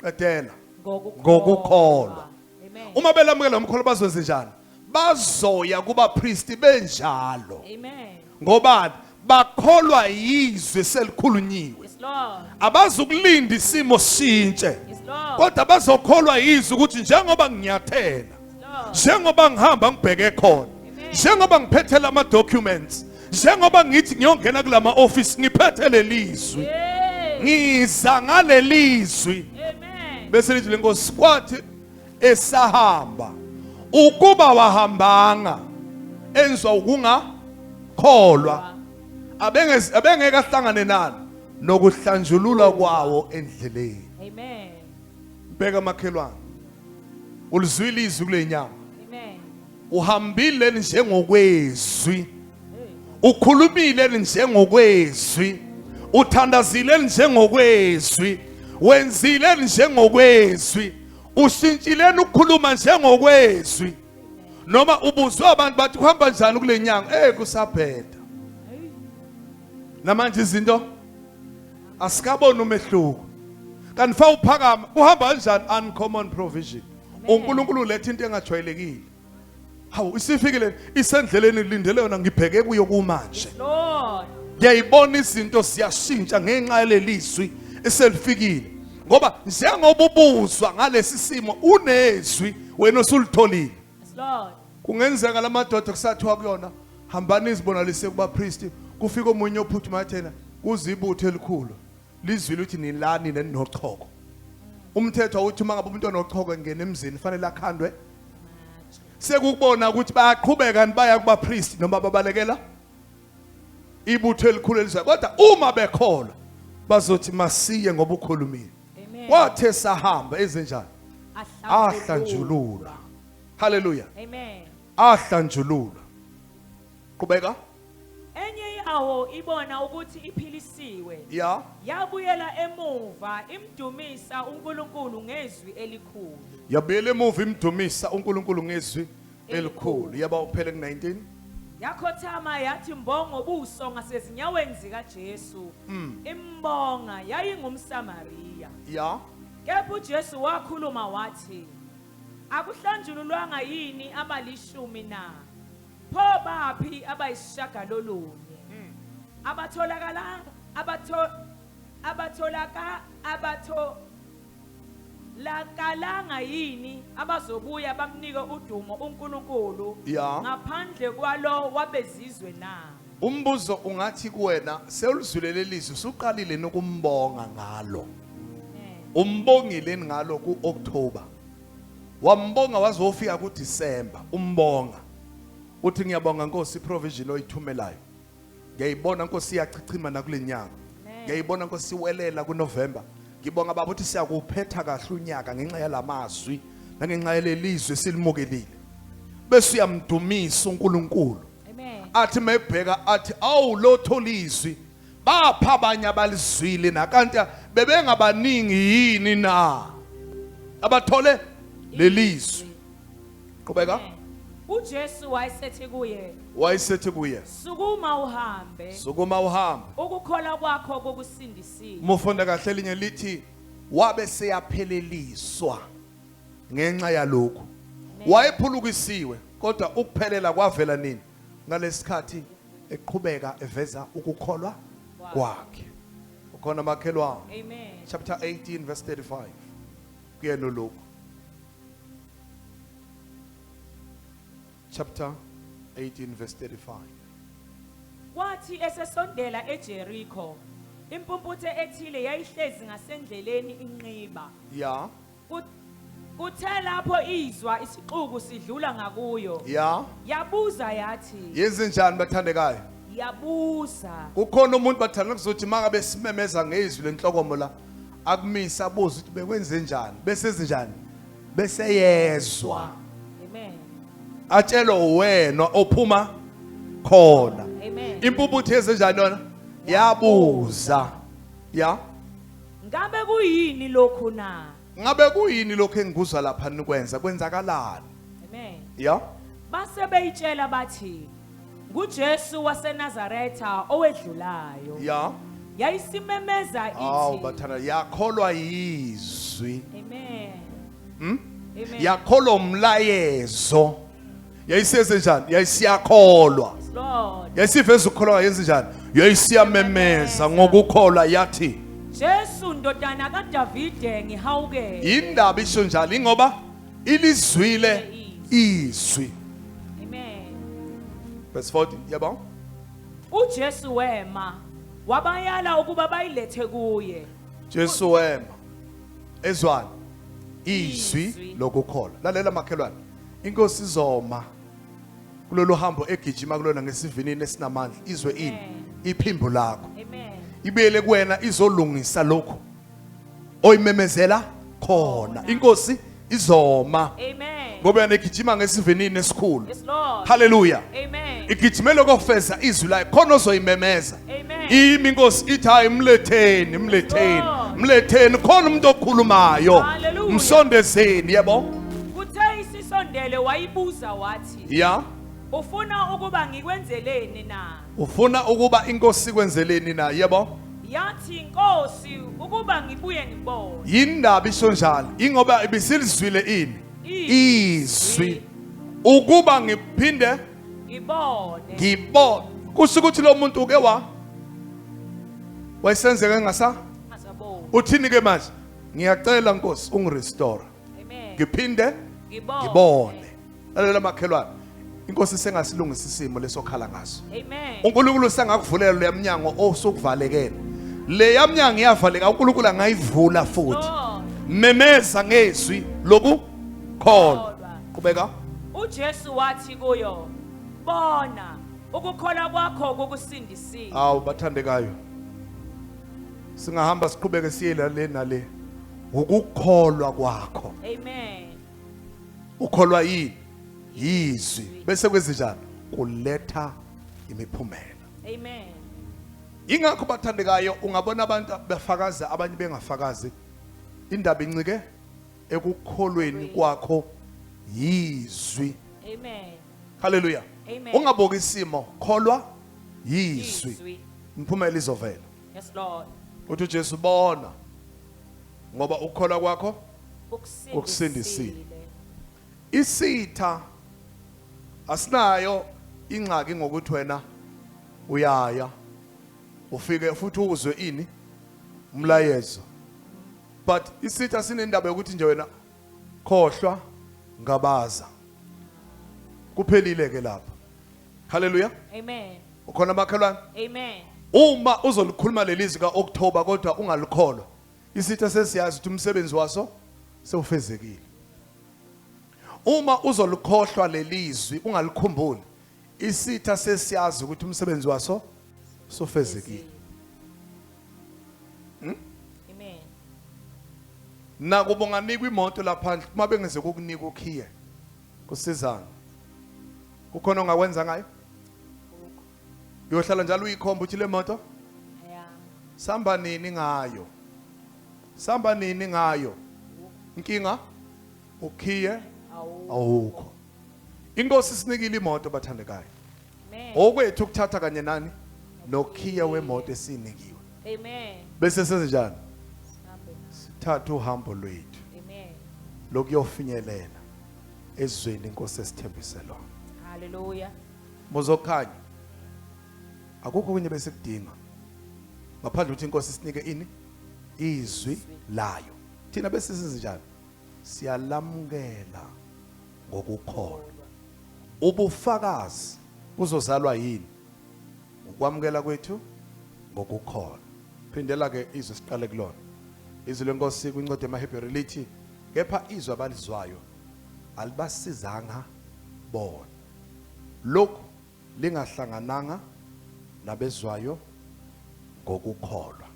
Qedela. Ngokukholwa. Amen. Uma belamukela umkholo bazwenze njani? Bazoya kuba priest benjalo. Amen. Ngobani? Bakholwa izwi selikhulunyiwe. Yes Lord. Abazukulinda isimo shintshe. Yes Lord. Kodwa bazokholwa izwi ukuthi njengoba ngiyathela, Lord. njengoba ngihamba ngibheke khona, njengoba ngiphethela ama documents, njengoba ngithi ngiyongena kulama office ngiphethe lelizwi. Yeah. Ngiza ngalelizwi. Amen. Bese lithi lenkosi kwathi esahamba ukuba wahambanga enzwa ukungakholwa abengeke ahlangane nani nokuhlanjululwa kwawo endleleni. Amen. Bheka makhelwane ulizwile izwi kulenyanga Amen. uhambile njengokwezwi ukhulumile njengokwezwi uthandazile njengokwezwi wenzile njengokwezwi ushintshile ukukhuluma njengokwezwi noma ubuzwe abantu bathi kuhamba njani kulenyanga kusaphetha namanje izinto asikabona umehluko kanti fa uphakama uhamba kanjani uncommon provision uNkulunkulu uletha into engajwayelekile hawu isifikile isendleleni lindele yona ngibheke kuyo kumanje Lord. ngiyayibona izinto ziyashintsha ngenxa yelelizwi eselifikile ngoba njengoba ubuzwa ngalesi simo unezwi wena osulitholile. Yes Lord. Kungenzeka lamadoda kusathiwa kuyona hambani izibonalise kuba priest kufika omunye ophuthuma yathena kuzibutho elikhulu lizwile ukuthi nilani nenochoko umthetho awuthi mangabe umuntu onochoko engena emzini fanele akhandwe sekubona ukuthi bayaqhubeka baya kuba priest noma babalekela ibutho elikhulu elizwe kodwa uma bekholwa bazothi masiye ngoba ukhulumile. Amen. Wathe sahamba ezenjani ahlanjululwa. Hallelujah. Amen. Ahlanjululwa. Qhubeka. Enye yawo ibona ukuthi iphilisiwe. Ya. Yabuyela emuva imdumisa uNkulunkulu ngezwi elikhulu. Yabuyela emuva imdumisa uNkulunkulu ngezwi elikhulu. Yaba uphele ku19. Yakhothama yathi mbongo buso ngasezinyaweni zika Jesu. Imbonga yayingumSamariya. Ya. Kepha uJesu wakhuluma wathi akuhlanjululwanga yini abalishumi na? Pho baphi abayishagalolunye? lakalanga yini abazobuya bamnike udumo uNkulunkulu Ya. ngaphandle kwalo wabezizwe na? Umbuzo ungathi kuwena sewulizwile lelizwi usuqalile nokumbonga ngalo. Umbongile ngalo ku-October. Wambonga wazofika ku-December umbonga. Uthi ngiyabonga Nkosi provision oyithumelayo. Ngiyayibona Nkosi iyachichima nakule nyanga. Ngiyayibona Nkosi iwelela kuNovember. Ngibonga baba ukuthi siyakuphetha kahle unyaka ngenxa yalamazwi nangenxa yelelizwe silimukelile. Bese uyamdumisa uNkulunkulu. Amen. Athi mebheka athi awu lo tholizwi bapha abanye abalizwile nakanti bebengabaningi yini na abathole lelizwi. Qhubeka. uJesu Wayesethi kuye sukuma uhambe sukuma uhambe. ukukholwa kwakho kokusindisile. Mufunda kahle linye lithi wabe seyapheleliswa ngenxa yalokho. Wayephulukisiwe kodwa ukuphelela kwavela nini? Ngalesikhathi eqhubeka eveza ukukholwa kwakhe. Ukhona makhelwa. Amen. Chapter 18 verse 35. Kuyena lokho. Chapter 18 verse 35. Kwathi esesondela eJericho, impumputhe ethile yayihlezi ngasendleleni inqiba. Ya. Kuthe lapho izwa isixuku sidlula ngakuyo. Ya. Yabuza yathi. Yezinjani bathandekayo? Yabuza. Kukhona umuntu bathanda kuzothi makabe simemeza ngezwi lenhlokomo la akumisa abuza ukuthi bekwenze njani bese zinjani bese yezwa. Amen. Atshelo wena ophuma khona. Amen. Impumputhe yezenjani yona? Yabuza. Ya. Ngabe kuyini lokhu na? Ngabe kuyini lokho engikuzwa lapha nikwenza kwenzakalani? Amen. Ya. Base beyitshela bathi nguJesu waseNazaretha owedlulayo. Ya. Yayisimemeza Awu ithi. bathanda yakholwa yizwi. Amen. Hm? Amen. Yakholwa umlayezo. Yayisenze njani? Yayisiyakholwa. Lord. Yayisiveza ukukholwa yenze njani? Yayisiyamemeza ngokukholwa yathi Jesu ndodana kaDavide ngihawukele. indaba isho njalo ingoba ilizwile izwi. Amen. Verse 40 yabo. uJesu wema wabayala ukuba bayilethe kuye. Jesu wema ezwani izwi Izwi. lokukholwa. Lalela makhelwane. Inkosi izoma kulolu hambo egijima kulona ngesivinini esinamandla izwe ini Amen. iphimbo lakho. Amen. Ibuyele kuwena izolungisa lokho oyimemezela khona. Inkosi izoma Amen. ngoba yena igijima ngesivinini esikhulu. Yes, Lord. Hallelujah. Amen. Igijimele ukufeza izwi layo khona ozoyimemeza. Amen. Imi inkosi ithi hayi mletheni Lord. mletheni khona umuntu okhulumayo. Hallelujah. Msondezeni yebo. Kuthe isisondele wayibuza wathi. Ya. Ufuna ukuba ngikwenzeleni na? Ufuna ukuba inkosi ikwenzeleni na yebo. Yathi inkosi ukuba ngibuye ngibone. Yindaba isho njalo ingoba ibisilizwile ini Izwi. izwi ukuba ngiphinde Ngibone. ngibone kusho ukuthi lo muntu uke wayesenzeka ngasa Ngazabona. uthini ke manje ngiyacela Nkosi ungirestore Amen. ngiphinde Ngibone. ngibone. Lalela makhelwane inkosi sengasilungisa isimo lesokhala ngaso. Amen. uNkulunkulu sengakuvulela le yaminyango osukuvalekela le yaminyango iyavaleka uNkulunkulu angayivula futhi. Lord. Memeza ngezwi lokukholwa. Qhubeka. uJesu wathi kuyo, bona ukukholwa kwakho kokusindisile. Awu bathandekayo. Singahamba siqhubeke siye le nale. Ukukholwa kwakho. Amen. Ukholwa yini? Yizwi. Bese kwezinjani? Kuletha imiphumela. Amen. Ingakho bathandekayo ungabona abantu befakaza abanye bengafakazi. Indaba incike ekukholweni kwakho yizwi. Amen. Hallelujah. Amen. Ungaboki isimo, kholwa yizwi. Izwi. Imphumela izovela. Yes, Lord. Uthi uJesu bona ngoba ukholwa kwakho Ukusindisile. isitha asinayo ingxaki ngokuthi wena uyaya ufike futhi uzwe ini umlayezo but isitha sinendaba yokuthi nje wena khohlwa ngabaza kuphelile ke lapha. Hallelujah. Amen. Ukhona makhelwane? Amen. Uma uzolikhuluma lelizwi kaOctober kodwa ungalikholwa, isitha sesiyazi ukuthi umsebenzi waso sewufezekile. Uma uzolikhohlwa lelizwi ungalikhumbuli, isitha sesiyazi ukuthi umsebenzi waso sofezekile. Amen. Nakuba unganikwa imoto laphandle, uma bengeze ukukunika ukhiye, kusizana. Kukhona ongakwenza ngayo? Uyohlala njalo uyikhomba ukuthi le moto Yeah. samba nini ngayo? Samba nini ngayo? Inkinga ukhiye awukho. Inkosi sinikile imoto bathandekayo. Amen. Okwethu ukuthatha kanye nani nokhiye wemoto esinikiwe. Amen. Bese senzenjani? Amen. Thatha uhambo lwethu Amen. lokuyofinyelela ezweni inkosi esithembise lona. Hallelujah. Mozokhanya akukho kunye bese kudinga ngaphandle ukuthi inkosi sinike ini izwi layo. Thina bese sizinjani? Siyalamukela ngokukholwa. Ubufakazi uzozalwa yini? Ukwamukela kwethu ngokukholwa. Phindela ke izwi siqale kulona. Izwi lenkosi kwincwadi yamaHebheru lithi kepha izwi abalizwayo alibasizanga bona. Lokhu lingahlangananga nabezwayo ngokukholwa.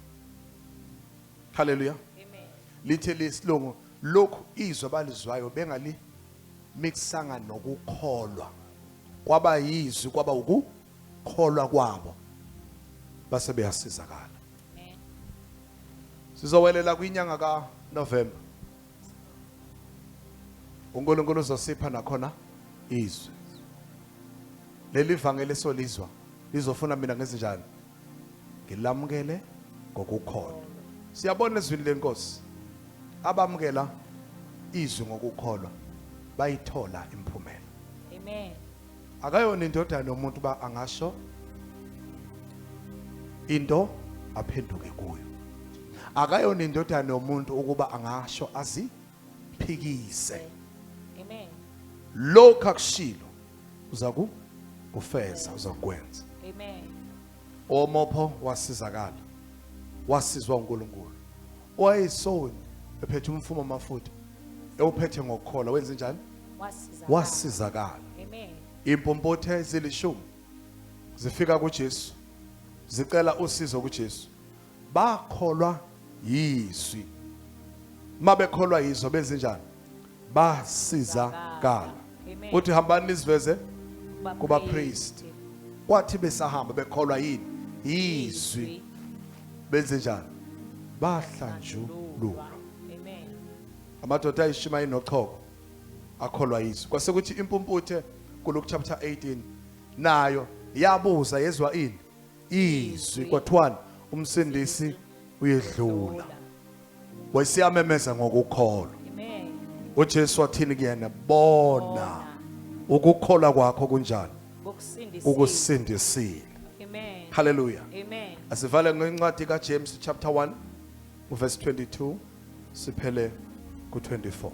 Hallelujah. Amen. Lithi lesilungu lokhu izwi abalizwayo bengali mixanga nokukholwa. Kwaba yizwi kwaba ukukholwa kwabo. Base beyasizakala. Amen. Sizowelela kwinyanga kaNovember. uNkulunkulu uzosipha nakhona izwi. Leli vangeli solizwa lizofuna mina ngezinjani? Ngilamukele ngokukholwa. Siyabona ezwini lenkosi abamukela izwi ngokukholwa bayithola imphumela. Amen. Akayona indodana yomuntu ba angasho into aphenduke kuyo. Akayona indodana yomuntu ukuba angasho aziphikise. Amen. Lokho akushilo uzaku ufeza uzakwenza. Amen. Omopho wasizakala. Wasizwa uNkulunkulu. Wayesoni ephethe umfumo amafutha. Ewuphethe ngokukholwa wenza njani? Wasizakala. Amen. Impompothe zilishumi zifika kuJesu. Zicela usizo kuJesu. Bakholwa yizwi. Mabekholwa yizwi benze njani? Basizakala. Amen. Uthi hambani niziveze kuba priest. Kwathi besahamba bekholwa yini? Izwi. Benze njani? Bahlanjululwa. Amen. Amadoda ayishimayini nochoko akholwa yizwi. Kwase kuthi impumputhe kuLuke chapter 18 nayo yabuza yezwa ini? Izwi. Kwathwani umsindisi uyedlula. Wayesiyamemeza ngokukholwa. Amen. uJesu wathini kuyena? Bona ukukholwa kwakho kunjani? Ukusindisile. Amen. Hallelujah. Amen. Asivale ngencwadi kaJames chapter 1 verse 22 siphele ku 24.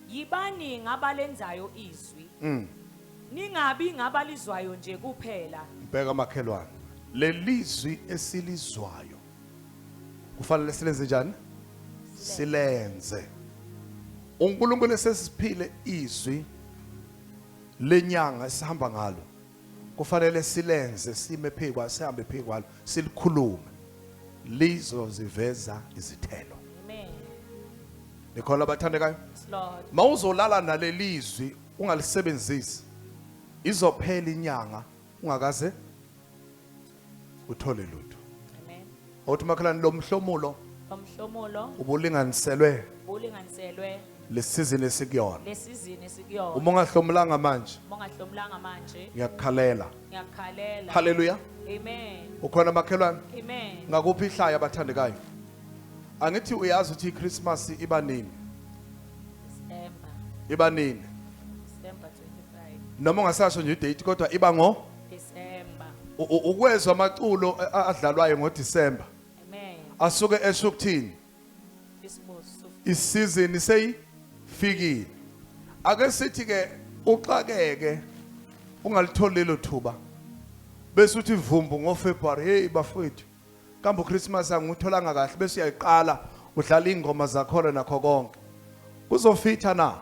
Yibani ngabalenzayo izwi. Ningabi ngabalizwayo nje kuphela. Bheka makhelwane. Lelizwi esilizwayo kufanele silenze njani? Silenze. uNkulunkulu sesiphile izwi lenyanga esihamba ngalo. Kufanele silenze sime phekwa sihambe phekwalo silikhulume. Lizoziveza izithelo. Amen. Nikhola bathandekayo? Yes, Lord. Mawuzolala nalelizwi ungalisebenzisi. Izophela inyanga ungakaze uthole lutho. Amen. Awuthi makhelwane lo mhlomulo Umhlomulo ubulinganiselwe ulinganiselwe lesizini esikuyona. lesizini esikuyona. Uma ungahlomulanga manje Mongahlomlanga manje. ngiyakukhalela. Ngiyakhalela. Hallelujah. Amen. Ukhona makhelwane? Amen. Ngakuphi ihlaya abathandekayo? Angithi uyazi ukuthi iChristmas iba nini? December. Iba nini? December 25. Noma ungasasho nje idate kodwa iba ngo December. ukwezwa amaculo adlalwayo ngoDisemba Amen. asuke esho ukuthini Christmas. isizini seyifikile ake sithi ke uxakeke ungalithola lelo thuba bese uthi vumbu ngoFebruary hey bafowethu kambe uChristmas angutholanga kahle bese uyayiqala udlala ingoma zakhona nakho konke kuzofitha na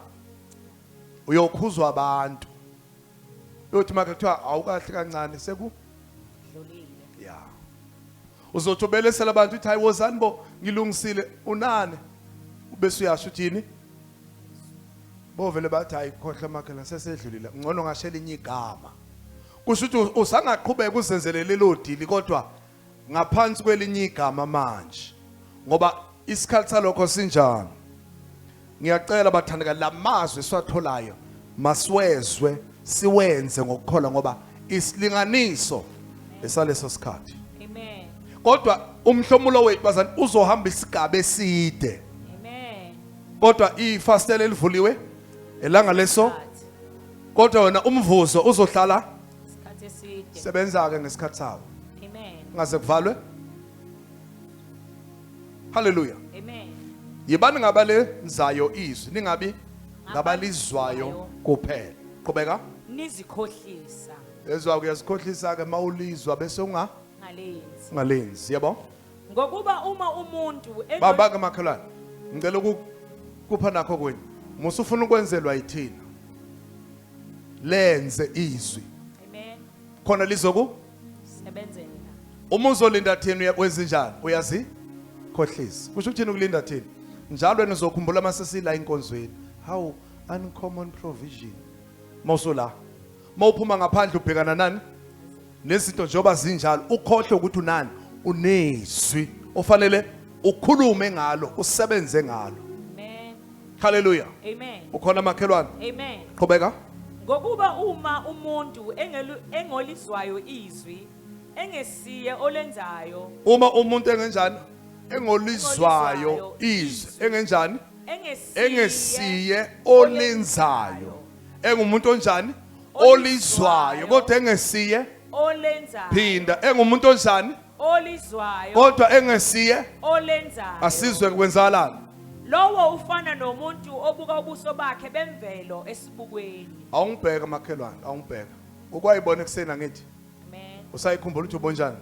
uyokhuzwa abantu uyothi maka kuthiwa awukahle kancane seku Dlulile. ya uzothobelesela abantu uthi hayi wozani bo ngilungisile unane bese uyasho uthini bovele bathi hayi khohle makhela sesedlulile ngcono ngashela inye igama kusho ukuthi usangaqhubeka uzenzele lelo dili kodwa ngaphansi kwelinye igama manje ngoba isikhathi salokho sinjani ngiyacela bathandeka lamazwi siwatholayo masiwezwe siwenze ngokukholwa ngoba isilinganiso esaleso sikhathi Amen. kodwa umhlomulo wethu bazani uzohamba isigaba eside Amen. kodwa ifastele livuliwe elanga leso kodwa wena umvuzo uzohlala Isikhathi eside. sebenza ke ngesikhathi sawo Amen. ngaze kuvalwe haleluya Amen. yibani ngabalenzayo izwi ningabi ngabalizwayo kuphela qhubeka Nizikhohlisa ezwa kuyasikhohlisa ke mawulizwa bese ngalenzi. ungalenzi yabo Ngokuba uma umuntu baba ke makhelwane ngicela ukupha nakho kweni musufuna ukwenzelwa yithina lenze izwi Amen. khona lizoku Sebenzela. uma uzolinda thina uyakwenza njani uyazi khohlisa kusho ukuthini ukulinda thina njalo wena uzokhumbula masesila inkonzweni how uncommon provision mawusula mawuphuma ngaphandle ubhekana nani nezinto njoba zinjalo ukhohle ukuthi unani unezwi ofanele ukhulume ngalo usebenze ngalo Amen. haleluya Amen. ukhona makhelwane Amen. qhubeka Ngokuba uma umuntu engolizwayo izwi engesiye olenzayo uma umuntu engenjani engolizwayo izwi engenjani engesiye olenzayo engumuntu onjani olizwayo kodwa engesiye olenzayo phinda engumuntu onjani olizwayo kodwa engesiye olenzayo asizwe kwenzakalani lowo ufana nomuntu obuka ubuso bakhe bemvelo esibukweni. awungibheka makhelwane awungibheka ukwayibona eksena ngithi Amen. usayikhumbula ukuthi ubonjani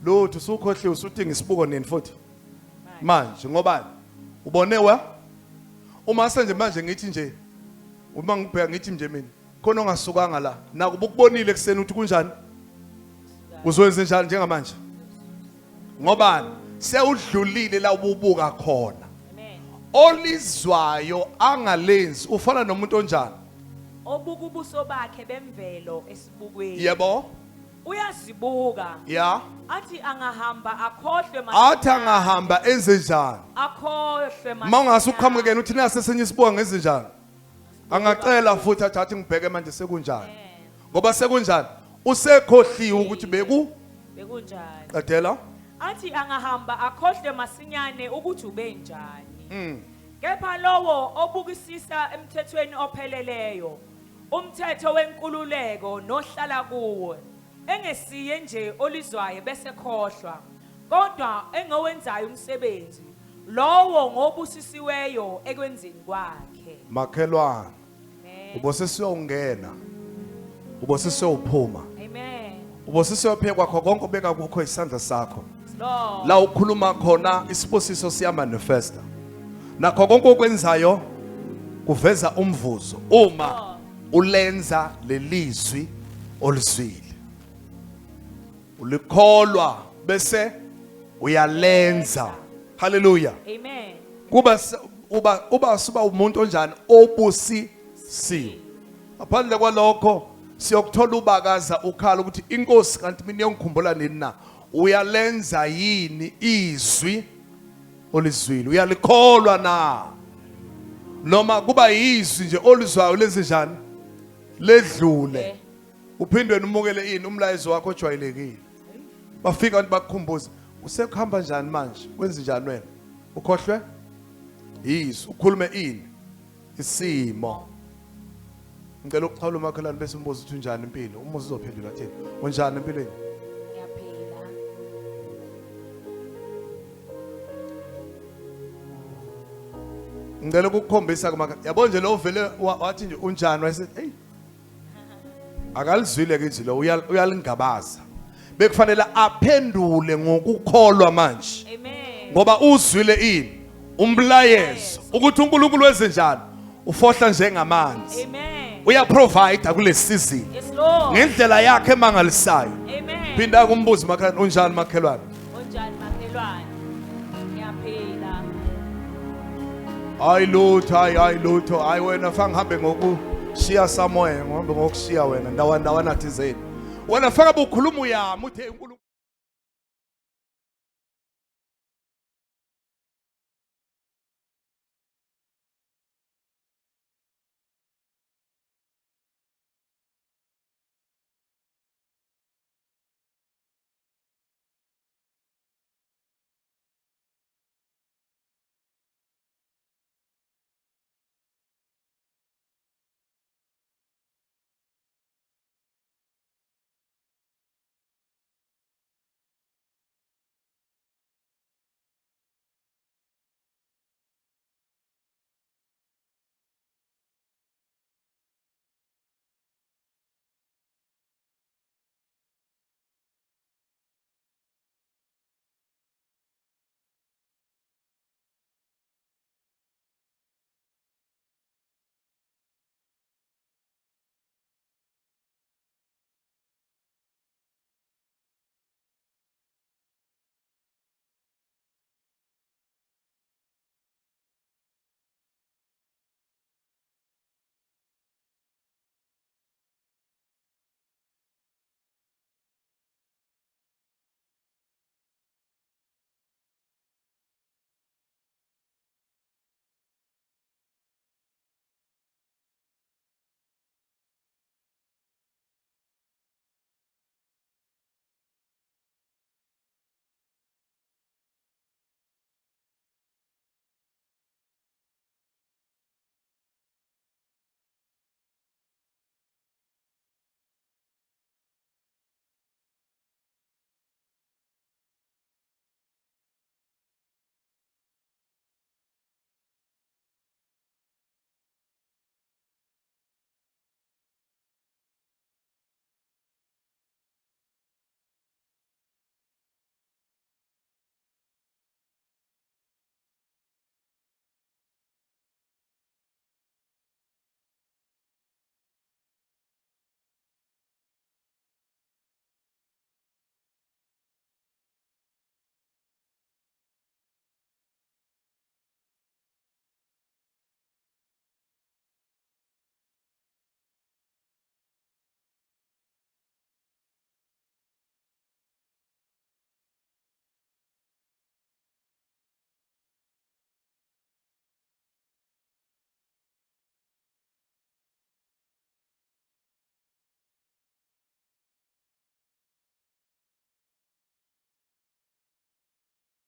lutho usukhohliwe usuthi ngisibuko nini futhi manje ngobani ubonewa uma senje manje ngithi nje uma ngibheka ngithi nje mina khona ongasukanga la nakuba ukubonile ekseni ukuthi kunjani uzwenze njani njengamanje ngobani sewudlulile la ububuka khona Amen. olizwayo angalenzi ufana nomuntu onjani Obuka ubuso bakhe bemvelo esibukweni. yebo Uyazibuka ya athi angahamba akhohlwe athi angahamba enze njani akhohlwe uma ungasuqhamukeni uthi nase senye isibuka ngenze njani angacela futhi athi ngibheke manje sekunjani ngoba sekunjani usekhohliwe ukuthi bekunjani. qedela Athi angahamba akhohlwe masinyane ukuthi ubenjani. Kepha lowo obukisisa emthethweni opheleleyo umthetho wenkululeko nohlala kuwo engesiye nje olizwayo bese khohlwa kodwa engowenzayo umsebenzi lowo ngobusisiweyo ekwenzeni kwakhe. makhelwane Amen. ubosesiyongena ubosesiyuphuma Amen. ubosesiyophekwa kwakho konke obeka kukho isandla sakho Lord. la ukhuluma khona isibusiso siyamanifesta nakho konke okwenzayo kuveza umvuzo uma ulenza lelizwi olizwile ulikholwa bese uyalenza haleluya Amen. kuba suba umuntu onjani obusisiwe aphandle kwalokho siyokuthola ubakaza ukhala ukuthi inkosi kanti mina ngikhumbula nini na uyalenza yini izwi olizwile uyalikholwa na noma kuba izwi nje olizwayo lenze njani ledlule uphindwe numukele ini umlayezo wakho ojwayelekile bafika abantu bakukhumbuza usekuhamba njani manje wenze njani wena ukhohlwe izwi ukhulume ini isimo Ngicela ukuxhawula umakhelwane bese umbuzo ukuthi unjani impilo. Umuzi uzophendula thina. Unjani empilweni? Ngiyaphila. Ngicela ukukukhombisa kumakhelwane. Yabo nje lo vele wathi nje unjani wayesethi hey. Akalizwile ke nje lo uyalingabaza. Bekufanele aphendule ngokukholwa manje. Amen. Ngoba uzwile ini umlayezo ukuthi uNkulunkulu wenze njani ufohla njengamanzi. Amen. Uya provide kule season Yes Lord. ngendlela yakhe emangalisayo. Amen. Phinda kumbuzo makhelwane unjani makhelwane? Unjani makhelwane? Ngiyaphila. Hayi lutho hayi wena fanga ngihambe ngokushiya samoya ngihambe ngokushiya wena ndawana thizeni. Wena faka bukhuluma uyami uthe uNkulunkulu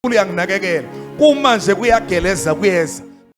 uyanginakekela. Kumanje kuyageleza kuyeza.